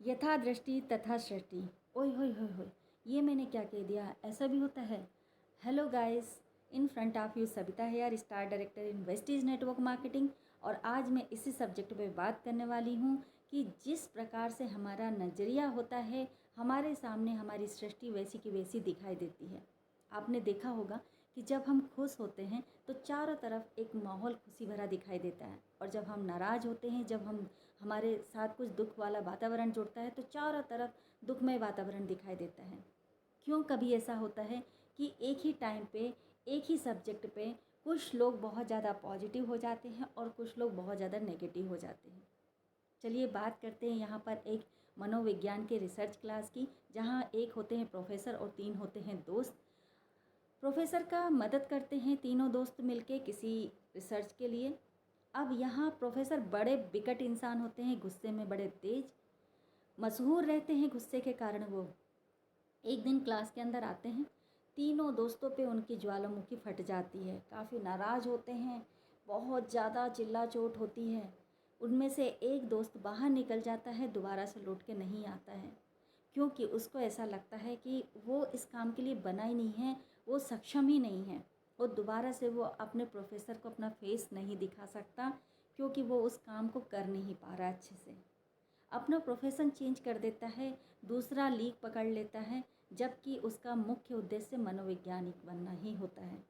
यथा दृष्टि तथा सृष्टि। ओए होए होए होए, ये मैंने क्या कह दिया, ऐसा भी होता है। Hello guys, in front of you Savita here, star director in Vestige network marketing. और आज मैं इसी सब्जेक्ट पे बात करने वाली हूँ कि जिस प्रकार से हमारा नज़रिया होता है, हमारे सामने हमारी सृष्टि वैसी की वैसी दिखाई देती है। आपने देखा होगा कि जब हम खुश होते हैं तो चारों तरफ एक माहौल खुशी भरा दिखाई देता है, और जब हम नाराज़ होते हैं, जब हमारे साथ कुछ दुख वाला वातावरण जुड़ता है तो चारों तरफ दुखमय वातावरण दिखाई देता है। क्यों कभी ऐसा होता है कि एक ही टाइम पे, एक ही सब्जेक्ट पे कुछ लोग बहुत ज़्यादा पॉजिटिव हो जाते हैं और कुछ लोग बहुत ज़्यादा नेगेटिव हो जाते हैं। चलिए बात करते हैं यहाँ पर एक मनोविज्ञान के रिसर्च क्लास की, जहाँ एक होते हैं प्रोफेसर और 3 होते हैं दोस्त। प्रोफेसर का मदद करते हैं तीनों दोस्त मिलके किसी रिसर्च के लिए। अब यहाँ प्रोफेसर बड़े विकट इंसान होते हैं, गुस्से में बड़े तेज, मशहूर रहते हैं गुस्से के कारण। वो एक दिन क्लास के अंदर आते हैं, तीनों दोस्तों पे उनकी ज्वालामुखी फट जाती है, काफ़ी नाराज़ होते हैं, बहुत ज़्यादा चिल्ला चोट होती है। उनमें से एक दोस्त बाहर निकल जाता है, दोबारा से लौट के नहीं आता है, क्योंकि उसको ऐसा लगता है कि वो इस काम के लिए बना ही नहीं है, वो सक्षम ही नहीं है। वो दोबारा से वो अपने प्रोफेसर को अपना फेस नहीं दिखा सकता, क्योंकि वो उस काम को कर नहीं पा रहा अच्छे से। अपना प्रोफेशन चेंज कर देता है, दूसरा लीक पकड़ लेता है, जबकि उसका मुख्य उद्देश्य मनोवैज्ञानिक बनना ही होता है।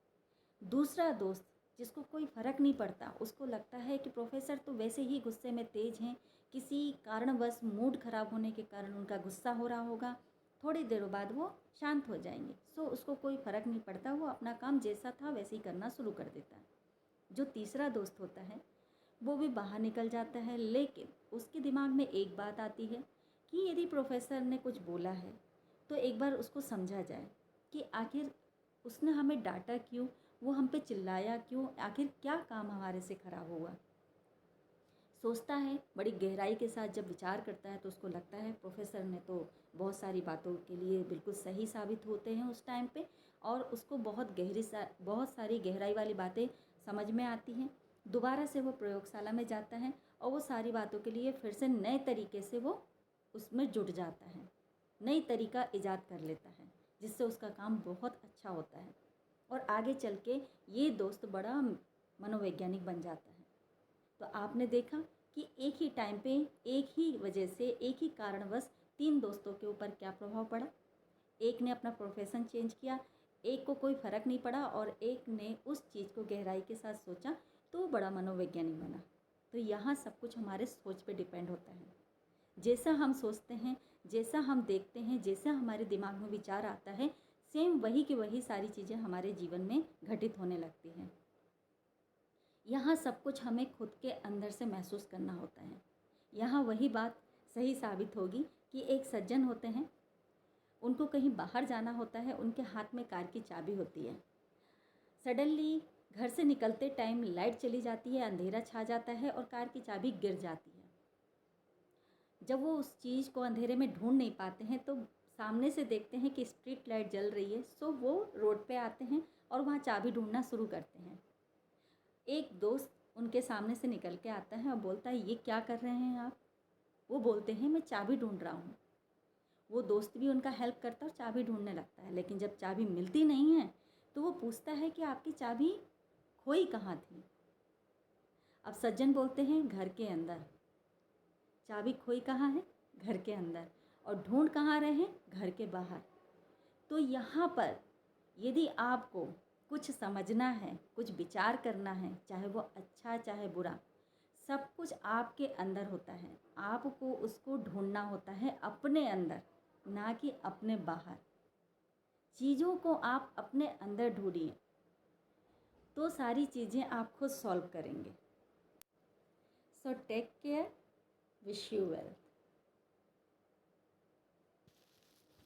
दूसरा दोस्त, जिसको कोई फ़र्क नहीं पड़ता, उसको लगता है कि प्रोफेसर तो वैसे ही गुस्से में तेज़ हैं, किसी कारणवश मूड ख़राब होने के कारण उनका गुस्सा हो रहा होगा, थोड़ी देर बाद वो शांत हो जाएंगे। सो उसको कोई फ़र्क नहीं पड़ता, वो अपना काम जैसा था वैसे ही करना शुरू कर देता है। जो तीसरा दोस्त होता है वो भी बाहर निकल जाता है, लेकिन उसके दिमाग में एक बात आती है कि यदि प्रोफेसर ने कुछ बोला है तो एक बार उसको समझा जाए कि आखिर उसने हमें डांटा क्यों, वो हम पे चिल्लाया क्यों, आखिर क्या काम हमारे से ख़राब हुआ। सोचता है, बड़ी गहराई के साथ जब विचार करता है तो उसको लगता है प्रोफेसर ने तो बहुत सारी बातों के लिए बिल्कुल सही साबित होते हैं उस टाइम पे, और उसको बहुत सारी गहराई वाली बातें समझ में आती हैं। दोबारा से वो प्रयोगशाला में जाता है और वो सारी बातों के लिए फिर से नए तरीके से वो उसमें जुट जाता है, नई तरीका ईजाद कर लेता है, जिससे उसका काम बहुत अच्छा होता है और आगे चल के ये दोस्त बड़ा मनोवैज्ञानिक बन जाता है। तो आपने देखा कि एक ही टाइम पे, एक ही वजह से, एक ही कारणवश 3 दोस्तों के ऊपर क्या प्रभाव पड़ा। एक ने अपना प्रोफेशन चेंज किया, एक को कोई फ़र्क नहीं पड़ा, और एक ने उस चीज़ को गहराई के साथ सोचा तो वो बड़ा मनोवैज्ञानिक बना। तो यहाँ सब कुछ हमारे सोच पे डिपेंड होता है। जैसा हम सोचते हैं, जैसा हम देखते हैं, जैसा हमारे दिमाग में विचार आता है, सेम वही की वही सारी चीज़ें हमारे जीवन में घटित होने लगती हैं। यहाँ सब कुछ हमें खुद के अंदर से महसूस करना होता है। यहाँ वही बात सही साबित होगी कि एक सज्जन होते हैं, उनको कहीं बाहर जाना होता है, उनके हाथ में कार की चाबी होती है। सडनली घर से निकलते टाइम लाइट चली जाती है, अंधेरा छा जाता है और कार की चाबी गिर जाती है। जब वो उस चीज़ को अंधेरे में ढूंढ नहीं पाते हैं तो सामने से देखते हैं कि स्ट्रीट लाइट जल रही है, सो वो रोड पे आते हैं और वहाँ चाबी ढूंढना शुरू करते हैं। एक दोस्त उनके सामने से निकल के आता है और बोलता है, ये क्या कर रहे हैं आप। वो बोलते हैं, मैं चाबी ढूंढ रहा हूँ। वो दोस्त भी उनका हेल्प करता है और चाबी ढूंढने लगता है, लेकिन जब चाबी मिलती नहीं है तो वो पूछता है कि आपकी चाबी खोई कहाँ थी। अब सज्जन बोलते हैं, घर के अंदर। चाबी खोई कहाँ है? घर के अंदर। और ढूंढ कहाँ रहे हैं? घर के बाहर। तो यहाँ पर यदि आपको कुछ समझना है, कुछ विचार करना है, चाहे वो अच्छा चाहे बुरा, सब कुछ आपके अंदर होता है। आपको उसको ढूंढना होता है अपने अंदर, ना कि अपने बाहर। चीज़ों को आप अपने अंदर ढूंढिए तो सारी चीज़ें आप खुद सॉल्व करेंगे। So take care, wish you well.